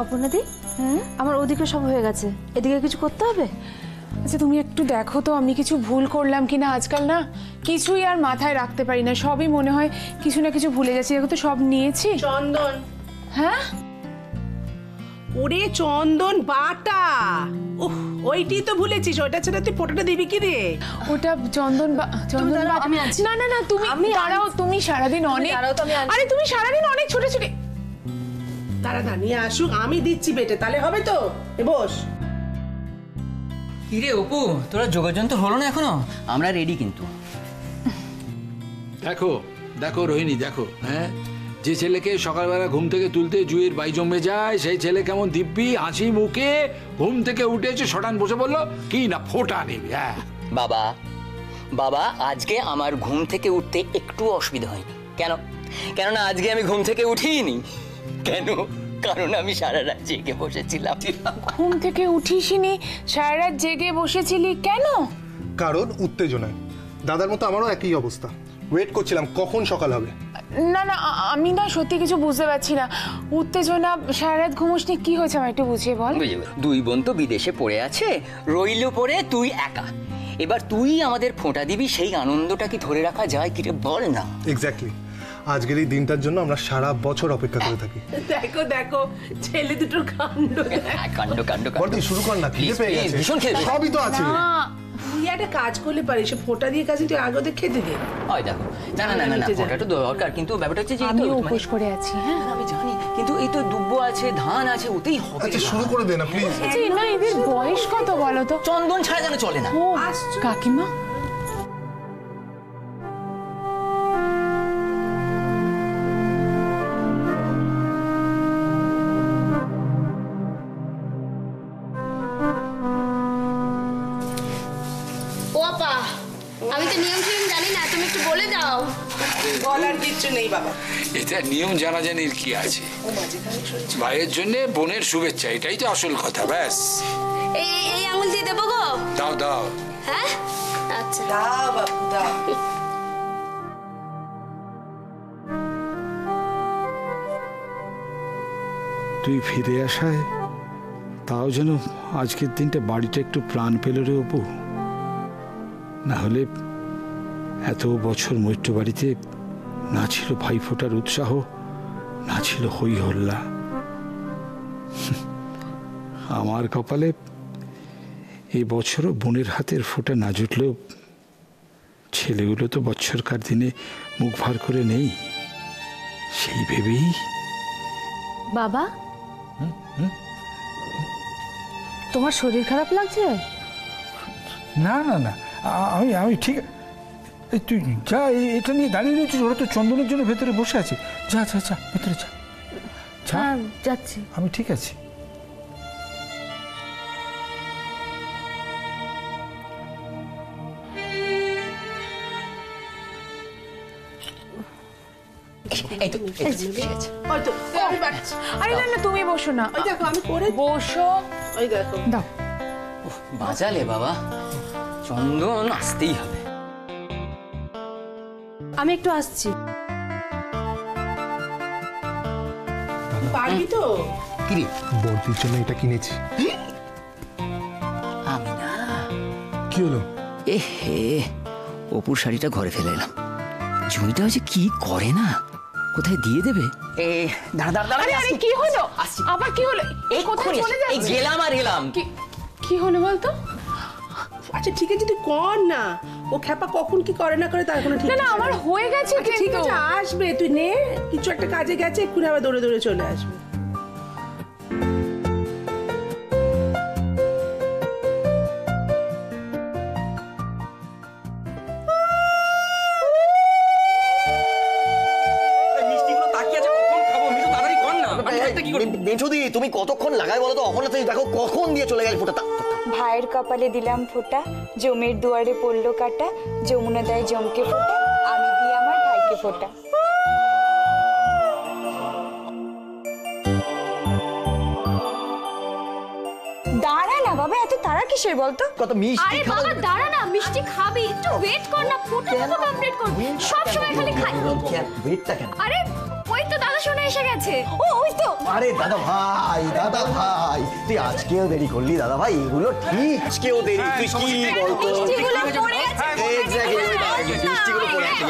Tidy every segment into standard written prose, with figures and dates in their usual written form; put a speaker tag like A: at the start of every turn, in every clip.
A: অপর্ণাদি, আমার ওদিকে সব হয়ে গেছে, এদিকে কিছু করতে হবে?
B: আচ্ছা তুমি একটু দেখো তো আমি কিছু ভুল করলাম কিনা। আজকাল না কিছুই আর মাথায় রাখতে পারি না, সবই মনে হয় কিছু না কিছু ভুলে যাচ্ছি। দেখো তো সব নিয়েছি।
C: চন্দন।
B: হ্যাঁ
C: ওরে চন্দন বাটা, ওইটি তো ভুলেছিস। ওইটা ছেড়ে তুই ফটোটা দিবি কি রে?
B: ওটা চন্দন
A: আমি আছি।
B: না না না তুমি দাঁড়াও, তুমি সারাদিন অনেক, আরে তুমি সারাদিন অনেক ছোট ছোট।
C: তারা নিয়ে আসুক, আমি দিচ্ছি বেটে, তাহলে হবে তো। বস।
D: কিরে অপু, তোরা যোগাযোগ তো হলো না এখনো? আমরা রেডি কিন্তু।
E: দেখো দেখো রোহিণী, দেখো হ্যাঁ, যে ছেলেকে সকালবেলা ঘুম থেকে তুলতে জুয়ের বাই জমে যায়, সেই ছেলে কেমন দিব্যি হাসি মুখে ঘুম থেকে উঠেছে, শটান বসে বললো কি না ফোঁটা নেবে। হ্যাঁ
D: বাবা বাবা, আজকে আমার ঘুম থেকে উঠতে একটু অসুবিধা হয়নি। কেননা আজকে আমি ঘুম থেকে উঠিনি। কেন? কারণ আমি সারা রাত জেগে বসেছিলাম।
B: ঘুম থেকে উঠিসনি, সারা রাত জেগে বসেছিলি কেন?
F: কারণ উত্তেজনায়। দাদার মতো আমারও একই অবস্থা, ওয়েট করছিলাম কখন সকাল হবে।
B: না না আমি না সত্যি কিছু বুঝতে পারছি না। উত্তেজনা, সারা রাত ঘুমোসনি, কি হয়েছে আমার একটু বুঝিয়ে বল।
D: দুই বোন তো বিদেশে পড়ে আছে, রইল পড়ে তুই একা। এবার তুই আমাদের ফোঁটা দিবি, সেই আনন্দটা কি ধরে রাখা যায় কি রে, বল না।
F: এক্স্যাক্টলি, আজকের এই দিনটার জন্য আমরা সারা বছর অপেক্ষা করে থাকি।
C: দেখো দেখো ছেলে দুটোর কাণ্ড।
D: কাণ্ড কাণ্ড
F: বলটি শুরু কর না, খিদে পেয়ে গেছে।
D: ভীষণ খিদে।
F: সবই তো আছে।
C: তুই একটা কাজ করলে পারিস, ফোঁটা দিয়ে কাছে তুই আগে ওদের খেতে দে।
D: ওই দেখো, না না না না, ফোঁটাটা দরকার, কিন্তু ব্যাপারটা হচ্ছে যে
B: আমি উপোস করে আছি। হ্যাঁ
D: আমি জানি, কিন্তু এই তো দুব্ব আছে, ধান আছে, ওতেই হবে।
F: আচ্ছা শুরু করে দে না প্লিজ।
B: আচ্ছা না, এদের বয়স কত বলো তো?
D: চন্দন ছাড়া যেন চলে না।
B: ও কাকিমা,
G: আমি তো নিয়ম জানি না, তুমি একটু বলে দাও।
C: বলার কিচ্ছু নেই বাবা,
E: এটা নিয়ম জানাজানির কি আছে? ভাইয়ের জন্য বোনের শুভেচ্ছা, এটাই তো আসল কথা। ব্যাস
G: এই আঙুল দিয়ে দেবো গো?
E: দাও দাও।
G: হ্যাঁ আচ্ছা
C: দাও বাবু দাও।
E: তুই ফিরে আসায় তাও যেন আজকের দিনটা বাড়িটা একটু প্রাণ পেল রে অপু। না হলে এত বছর মৈত্র বাড়িতে না ছিল ভাইফোঁটার উৎসাহ, না ছিল হই হল্লা। আমার কপালে এই বছরও বোনের হাতের ফোঁটা না জুটলেও ছেলেগুলো তো বৎসরকার দিনে মুখ ভার করে নেই, সেই ভেবেই।
A: বাবা, তোমার শরীর খারাপ লাগছে?
H: না না না, আমি ঠিক। এই তুই যা, এটা নিয়ে দাঁড়িয়ে রয়েছিস, ওরা তো চন্দনের জন্য ভেতরে বসে আছে। যা যা যা, ভেতরে যা।
A: হ্যাঁ যাচ্ছি।
H: আমি ঠিক আছি।
D: এই তো
C: ওই তো আমি পাচ্ছি।
B: আরে না না তুমি বসো না।
C: ওই দেখো আমি করে
B: বসো।
C: ওই দেখো
B: দাও।
D: বাজালে বাবা, চন্দন আসতেই হবে।
A: আমি একটু আসছি।
C: পারবি তো?
D: কিরে
F: বর্দির জন্য এটা কিনেছি।
D: আমি না,
F: কি হলো?
D: এ হে, অপুর শাড়িটা ঘরে ফেলে এলাম। জমিটা যে কি করে না, কোথায় দিয়ে দেবে? এ দাঁড়া দাঁড়া দাঁড়া,
B: আরে কি হলো? আবার কি হলো? এই কোথায় চলে যাচ্ছিস?
D: এই গেলাম আর এলাম।
B: কি হলো বলতো?
C: আচ্ছা ঠিক আছে, তুই কর না। ও খ্যাপা কখন কি করে না করে তার কোনো ঠিক
B: না না আমার হয়ে গেছে।
C: ঠিক আছে আসবে, তুই নে, কিছু একটা কাজে গেছে, এক্ষুনি আবার দৌড়ে দৌড়ে চলে আসবে।
I: মেঝুদি তুমি কতক্ষণ লাগাই বলো তো? অহনা তুমি দেখো কখন দিয়ে চলে গেল ফোঁটা।
J: ভাইয়ের কপালে দিলাম ফোঁটা, জমির দুয়ারে পড়লো কাটা, যমুনা দেয় জমকে ফোঁটা, আমি দিয়ে আমার ভাইকে ফোঁটা। দাঁড়া না বাবা, এত তাড়া কিসের বলতো?
I: কত মিষ্টি।
G: আরে বাবা দাঁড়া না, মিষ্টি খাবি, একটু ওয়েট কর না, ফোঁটা তো কমপ্লিট করবি। সব সময় খালি খাই।
I: ওয়েটটা কেন?
G: আরে ওই তো দাদা শোনা এসে গেছে।
J: ও ওই তো
I: আরে দাদা ভাই তুই আজকেও দেরি করলি দাদা ভাই, এগুলো ঠিক আজকেও দেরি, তুই কি বলতো
J: মিষ্টিগুলো পড়ে আছে।
I: এক্স্যাক্টলি মিষ্টিগুলো পড়ে আছে।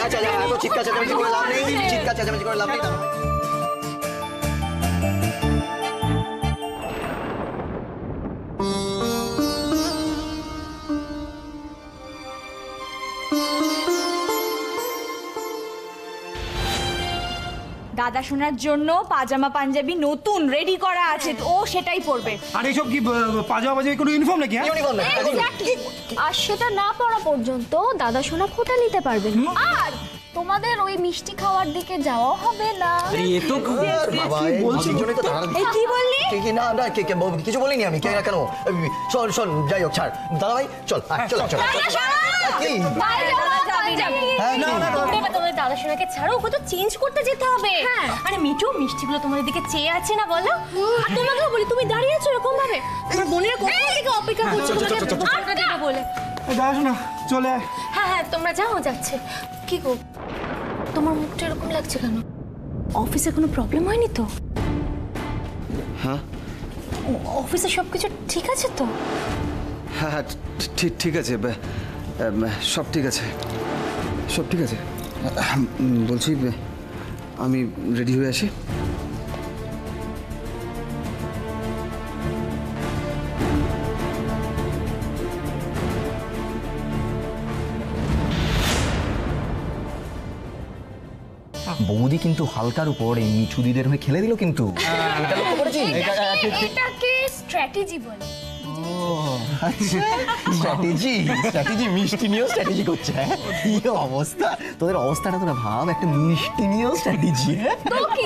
I: আচ্ছা এত চিৎকার চেঁচামেচি করে লাভ নেই, চিৎকার চেঁচামেচি করে লাভ নেই।
J: দাদা শোনার জন্য পাজামা পাঞ্জাবি নতুন রেডি করা আছে, ও সেটাই পরবে।
H: আর এইসব কি পাজামা পাজামা কোনো ইউনিফর্ম নাকি? হ্যাঁ
I: ইউনিফর্ম না,
G: আর সেটা না পড়া পর্যন্ত দাদা সোনা ফোঁটা নিতে পারবে না। আর তোমাদের ওই মিষ্টি খাওয়ার দিকে যাওয়া হবে না।
I: বাবা এই ভাবির জন্যই তো দাঁড়ানো।
J: এই কি বললি?
I: কি না না কিছু বলিনি আমি, কেন কেন শোন যাই হোক ছাড় দাদা ভাই, চল চল চল। কি হ্যাঁ
G: তোমাদের দাদা সোনাকে ছাড়ো, ওকে তো চেঞ্জ করতে যেতে হবে। আরে মিঠু, মিষ্টিগুলো তোমাদের দিকে চেয়ে আছে না বলো? আর তোমাকেও বলি, তুমি দাঁড়িয়ে আছো এরকম ভাবে, তোমার বোনের কোথা থেকে অপেক্ষা করছো তোমাকে আটকা দেবে বলে।
H: দাদা শোনা চলে আয়।
G: হ্যাঁ তোমরা যাও, যাচ্ছে। কি গো, তোমার মুখটা এরকম লাগছে কেন? অফিসে কোনো প্রবলেম হয়নি তো?
I: হ্যাঁ
G: অফিসে সবকিছু ঠিক আছে তো?
K: হ্যাঁ ঠিক আছে, সব ঠিক আছে, সব ঠিক আছে। বলছি আমি রেডি হয়ে আসি।
I: বৌদি কিন্তু হালকার উপর এই মিঠু দিদের হয়ে খেলে দিল কিন্তু। এটা লক্ষ্য করেছিস?
G: এটাকে স্ট্র্যাটেজি বলে।
I: স্ট্র্যাটেজি মিষ্টি নিয়েও স্ট্র্যাটেজি করছে। কি অবস্থা তোদের, অবস্থাটা তোরা ভাব, একটা মিষ্টি নিয়েও স্ট্র্যাটেজি।
G: তো কি?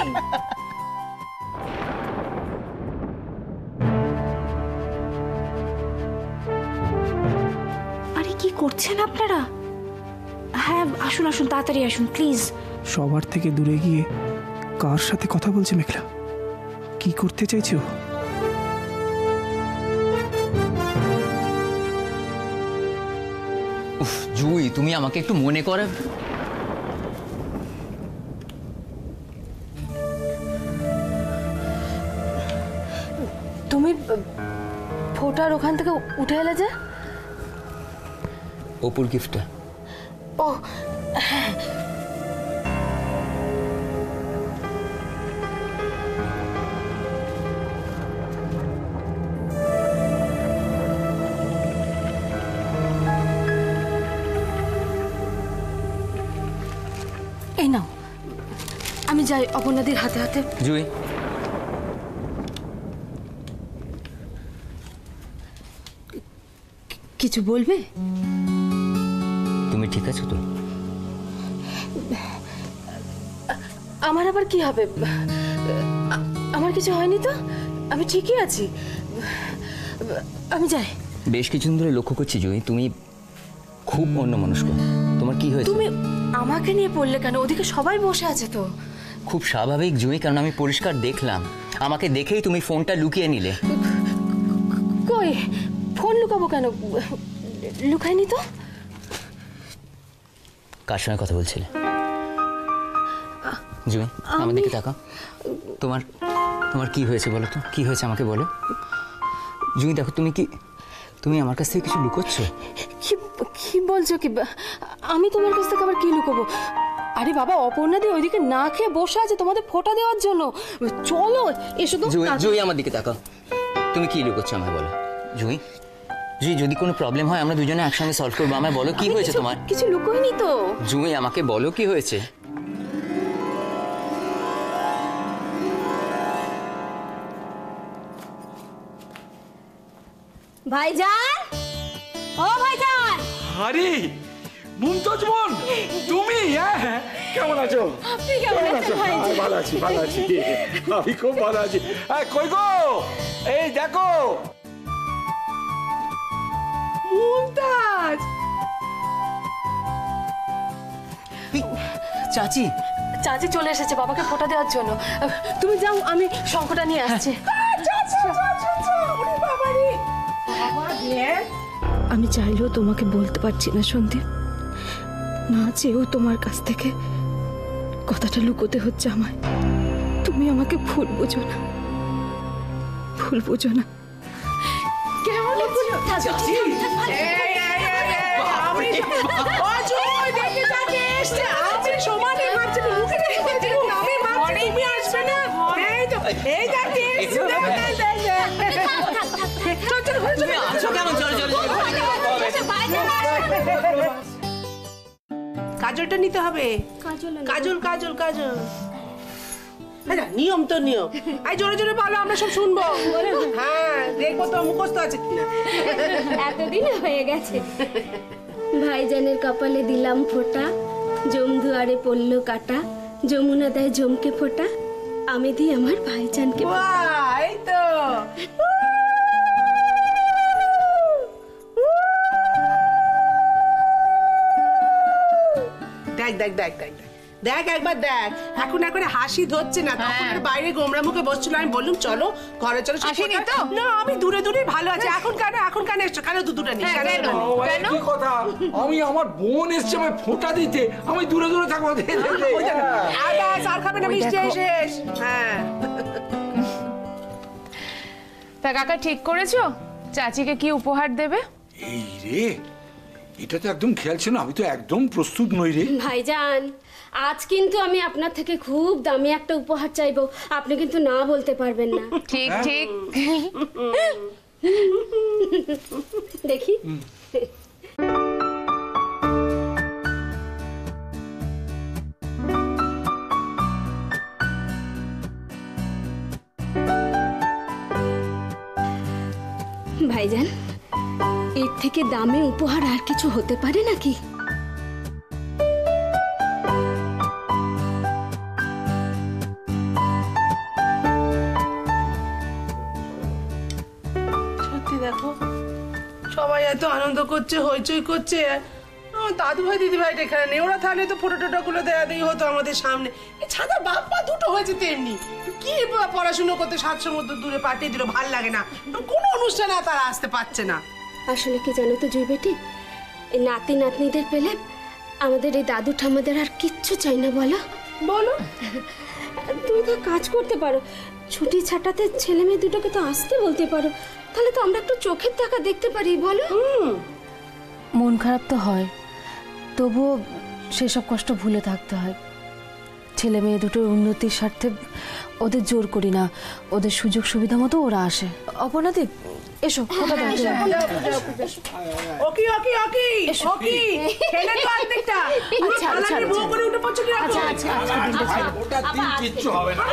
G: আরে কি করছেন আপনারা? হ্যাঁ আসুন আসুন, তাড়াতাড়ি আসুন প্লিজ।
L: সবার থেকে দূরে গিয়ে কার সাথে কথা বলছে মেঘলা? কি করতে চাইছো?
D: উফ জুই, তুমি আমাকে একটু মনে করে।
A: তুমি ফোটার ওখান থেকে উঠে এলে যে?
D: অপুর গিফটটা।
A: ও এই নাও, আমি যাই অপর্ণাদির হাতে হাতে।
D: জুই
A: কিছু বলবে?
D: তুমি ঠিক আছো তো?
A: আমার আবার কি হবে? আমার কিছু হয়নি তো, আমি ঠিকই আছি। আমি যাই।
D: বেশ কিছুদিন ধরে লক্ষ্য করছি জুই, তুমি খুব অন্যমনস্ক। তোমার কি হয়েছে?
A: তুমি আমাকে নিয়ে পড়লে কেন? ওদিকে সবাই বসে আছে তো।
D: খুব স্বাভাবিক জুই, কারণ আমি পরিষ্কার দেখলাম। আমাকে দেখেই তুমি ফোনটা লুকিয়ে নিলে।
A: কই, ফোন লুকাবো কেন? লুকাইনি তো।
D: কার সঙ্গে কথা বলছিলে জুই? আমার দিকে তাকাও। তোমার তোমার কি হয়েছে বলো তো, কি হয়েছে আমাকে বলো। জুই দেখো, তুমি আমার কাছ থেকে কিছু লুকোচ্ছ।
A: কি বলছো? কি আমি তোমার কাছ থেকে আবার কি লুকোবো? আরে বাবা, অপর্ণাদি ওইদিকে না খেয়ে বসে আছে তোমাদের ফোঁটা দেওয়ার জন্য। চলো এসো তো।
D: জুই আমার দিকে তাকাও, তুমি কি লুকোচ্ছ আমায় বলো। জুই জুই, যদি কোনো প্রবলেম হয় আমরা দুজনে একসঙ্গে সলভ করবো। আমায় বলো কি হয়েছে তোমার।
A: কিছু লুকোইনি তো।
D: জুই আমাকে বলো কি হয়েছে।
J: ভাইজান, ও ভাইজান।
H: আরে মুমতাজ বোন, তুমি? হ্যাঁ কেমন আছো?
J: আপনি কেমন আছেন ভাইজান?
H: ভালো আছি, ভালো আছি, আমি খুব ভালো আছি। কই গো, এই দেখো
C: মুমতাজ।
D: চাচি
A: চাচি চলে এসেছে বাবাকে ফোঁটা দেওয়ার জন্য। তুমি যাও, আমি শঙ্খটা নিয়ে আসছি। আমি চাইলেও তোমাকে বলতে পারছি না সন্দীপ, না চেয়েও তোমার কাছ থেকে কথাটা লুকোতে হচ্ছে আমায়। তুমি আমাকে ভুল বোঝো না, ভুল বোঝো না।
C: কেমন লাগছে? কাজলটা নিতে হবে। কাজল কাজল কাজল। আচ্ছা, নিয়ম তো নিয়ম। এই জোরে জোরে বলো, আমরা সব শুনবো। হ্যাঁ, দেখবো তো মুখস্থ আছে কিনা।
M: এতদিন হয়ে গেছে। ভাইজানের কপালে দিলাম ফোঁটা, জম দুয়ারে পড়লো কাটা, যমুনা দেয় জমকে ফোঁটা, আমি দিই আমার ভাইজানকে।
C: বাহ, এই তো। দেখ দেখ দেখ দেখ দেখ একবার দেখ, এখন একবার হাসি ধরছে না। তখন বাইরে গোমরা মুখে বসছিল, আমি বললাম চলো ঘরে চলো।
B: আসেনি তো?
C: না, আমি দূরে দূরে ভালো আছি। এখন কেন এসছো? কেন দুটো নিস?
H: কি কথা? আমি আমার বোন এসছে আমায় ফোঁটা দিতে, আমি দূরে দূরে থাকবো।
C: আর খাবে না, মিষ্টি শেষ। হ্যাঁ,
B: তা কাকা ঠিক করেছো চাচিকে কি উপহার দেবে?
H: এই রে, এটা তো একদম খেয়াল ছিল না। আমি তো একদম প্রস্তুত নই রে।
M: ভাইজান, আজ কিন্তু আমি আপনার থেকে খুব দামি একটা উপহার চাইবো, আপনি কিন্তু না বলতে পারবেন না।
B: ঠিক ঠিক।
M: দেখি। ভাইজান, এর থেকে দামি উপহার আর কিছু হতে পারে নাকি?
C: সত্যি দেখো, সবাই এত আনন্দ করছে, হইচই করছে। আমার দাদু ভাই দিদি ভাইটা এখানে নেই, ওরা থাকলে তো ফটো টটো গুলো দেয়া দেই হতো আমাদের সামনে। ছাদা বাপ্পা দুটো হয়েছে তেমনি। কি পড়াশুনো করতে 7 সমুদ্র দূরে পাঠিয়ে দিল, ভাল লাগে না। কোনো অনুষ্ঠানে তারা আসতে পারছে না।
M: আসলে কি জানো তো জুই বেটি, এই নাতি নাতনিদের পেলে আমাদের এই দাদু ঠাম্মাদের আর কিচ্ছু চাই না। বলো
C: বলো।
M: তুমি তো কাজ করতে পারো, ছুটি ছাটাতে ছেলে মেয়ে দুটোকে তো আসতে বলতে পারো, তাহলে তো আমরা একটু চোখের দেখা দেখতে পারি। বলো।
A: মন খারাপ তো হয়, তবুও সেসব কষ্ট ভুলে থাকতে হয়। ছেলে মেয়ে দুটোর উন্নতির স্বার্থে ওদের জোর করি না, ওদের সুযোগ সুবিধা মতো ওরা আসে। অপর্ণাদি, এসো।
C: ওকি ওকি ওকি ওকি, খেলে তো অর্ধেকটা।
A: আচ্ছা আচ্ছা,
C: বউ করে উঠে পড়ছো কি?
A: আচ্ছা আচ্ছা,
H: ওটা দিন কিচ্ছু হবে না।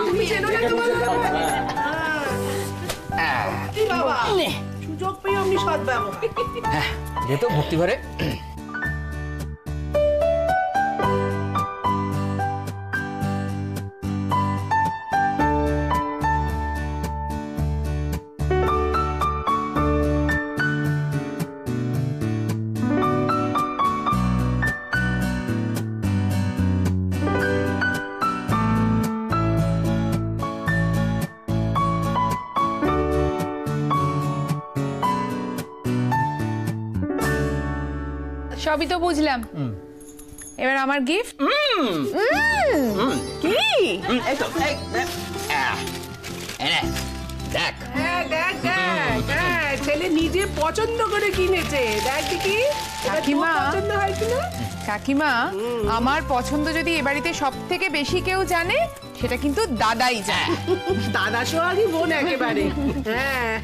C: তুমি চেনো না বাবা, সুযোগ পেয়ে অমনি সৎ ব্যবহার।
D: যেত ভর্তি ঘরে।
B: সবই তো বুঝলাম, এবার আমার গিফট কি?
D: দেখ
C: ছেলে নিজে পছন্দ করে কিনেছে, দেখ কি
B: কাকিমা।
C: পছন্দ হয় কিনা।
B: কাকিমা, আমার পছন্দ যদি এ বাড়িতে সব থেকে বেশি কেউ জানে, সেটা কিন্তু দাদাই জানে।
C: দাদা সোহাগী বোন একেবারে। হ্যাঁ,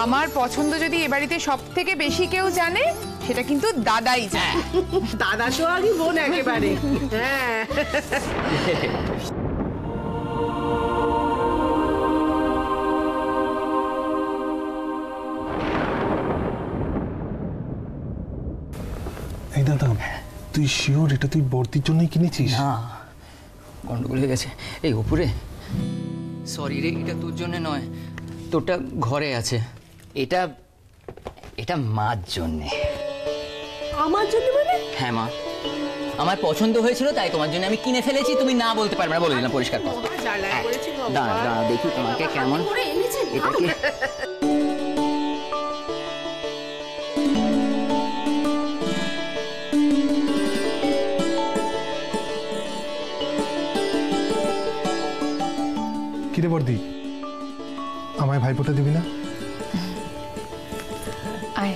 B: আমার পছন্দ যদি এ বাড়িতে সব থেকে বেশি কেউ জানে, সেটা কিন্তু দাদাই জানে।
C: দাদা সোহাগী বোন একেবারে। হ্যাঁ,
F: এই দাদা, তুই শিওর এটা তুই বর্তির জন্যই কিনেছিস?
D: না, গন্ডগোল হয়ে গেছে। এই উপরে, সরি রে, এটা তোর জন্য নয়, তোরটা ঘরে আছে। এটা এটা মার জন্যে।
C: আমার জন্য মানে?
D: হ্যাঁ মা, আমার পছন্দ হয়েছিল তাই তোমার জন্য আমি কিনে ফেলেছি। তুমি না বলতে পারবে না, বলে দিলাম পরিষ্কার কথা। দাঁড়া দাঁড়া দেখি তোমাকে কেমন এটাকে।
F: কিরে বর্দি, আমায় ভাইফোঁটা দিবি না?
B: আয়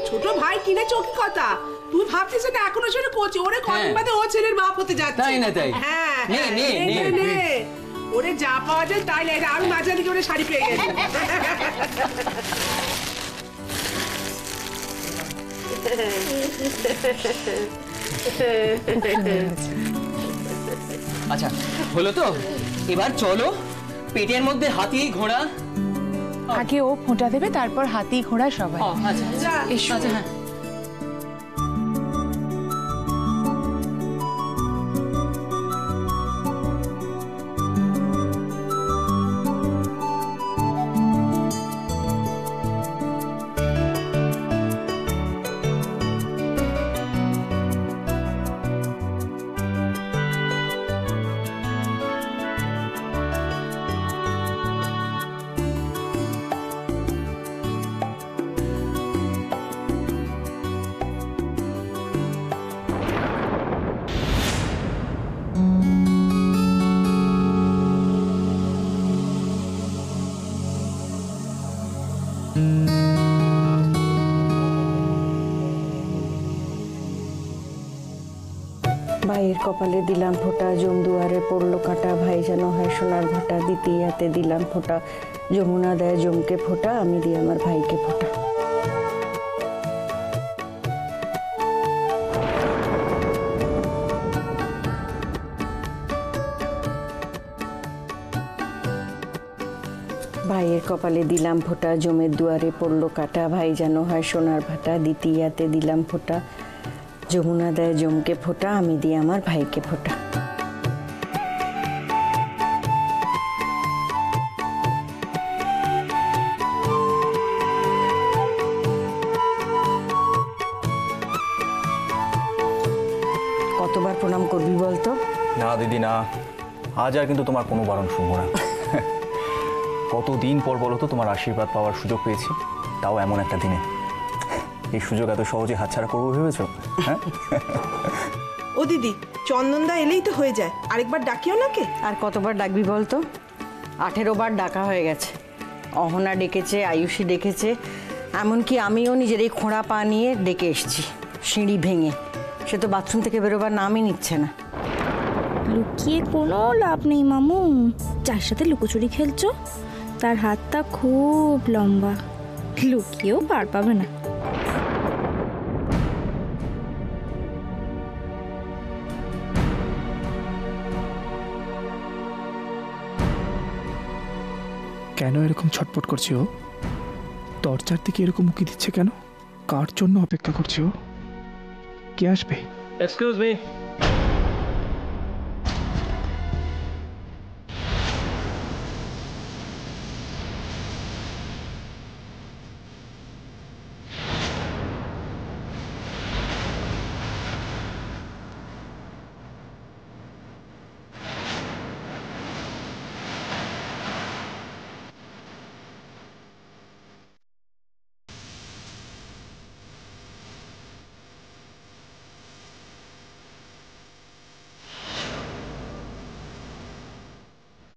C: ছোট ভাই কিনে চোখে কথা, তুই ভাবছিস না এখনো সেটা কোচে, ওরে কদিন বাদে ও ছেলের বাপ হতে যাচ্ছে।
D: তাই না তাই?
C: হ্যাঁ
D: নে নে নে,
C: ওরে যা পাওয়া যায় তাই লাগে। আমি মাঝে দিকে ওরে শাড়ি পেয়ে গেছি।
D: আচ্ছা হলো তো, এবার চলো পেটের মধ্যে হাতি ঘোড়া।
B: আগে ও ফোঁটা দেবে, তারপর হাতি ঘোড়া সবাই।
D: আচ্ছা
B: এসো।
D: আচ্ছা হ্যাঁ।
N: ভাইয়ের কপালে দিলাম ফোঁটা, জম দুয়ারে পড়লো কাঁটা, ভাই যেন হয় সোনার ভাটা, দ্বিতীয়াতে দিলাম ফোঁটা, যমুনা দেয় জমকে ফোঁটা, আমি দিই আমার ভাইকে ফোঁটা। ভাইয়ের কপালে দিলাম ফোঁটা, জমের দুয়ারে পড়লো কাঁটা, ভাই যেন হয় সোনার ভাটা, দ্বিতীয়াতে দিলাম ফোঁটা, যমুনা দেয় জমকে ফোঁটা, আমি দিই আমার ভাইকে ফোঁটা। কতবার প্রণাম করবি বলতো?
O: না দিদি না, আজ আর কিন্তু তোমার কোনো বারণ শুনবো না। কতদিন পর বলো তো তোমার আশীর্বাদ পাওয়ার সুযোগ পেয়েছি, তাও এমন একটা দিনে। এই সুযোগ এত সহজে হাতছাড়া করবো ভেবেছো? হ্যাঁ
P: ও দিদি, চন্দনদা এলেই তো হয়ে যায়, আরেকবার ডাকিও নাকে।
N: আর কতবার ডাকবি বলতো? 18 বার ডাকা হয়ে গেছে। অহনা ডেকেছে, আয়ুষী ডেকেছে, এমনকি আমিও নিজের এই খোঁড়া পা নিয়ে ডেকে এসছি সিঁড়ি ভেঙে। সে তো বাথরুম থেকে বেরোবার নামই নিচ্ছে না।
M: লুকিয়ে কোনো লাভ নেই মামু, যার সাথে লুকোচুরি খেলছো তার হাতটা খুব লম্বা, লুকিয়েও পার পাবে না।
L: কেন এরকম ছটপট করছে ও? দরজার দিকে এরকম উকি দিচ্ছে কেন? কার জন্য অপেক্ষা করছে ও? কে আসবে?
Q: Excuse me.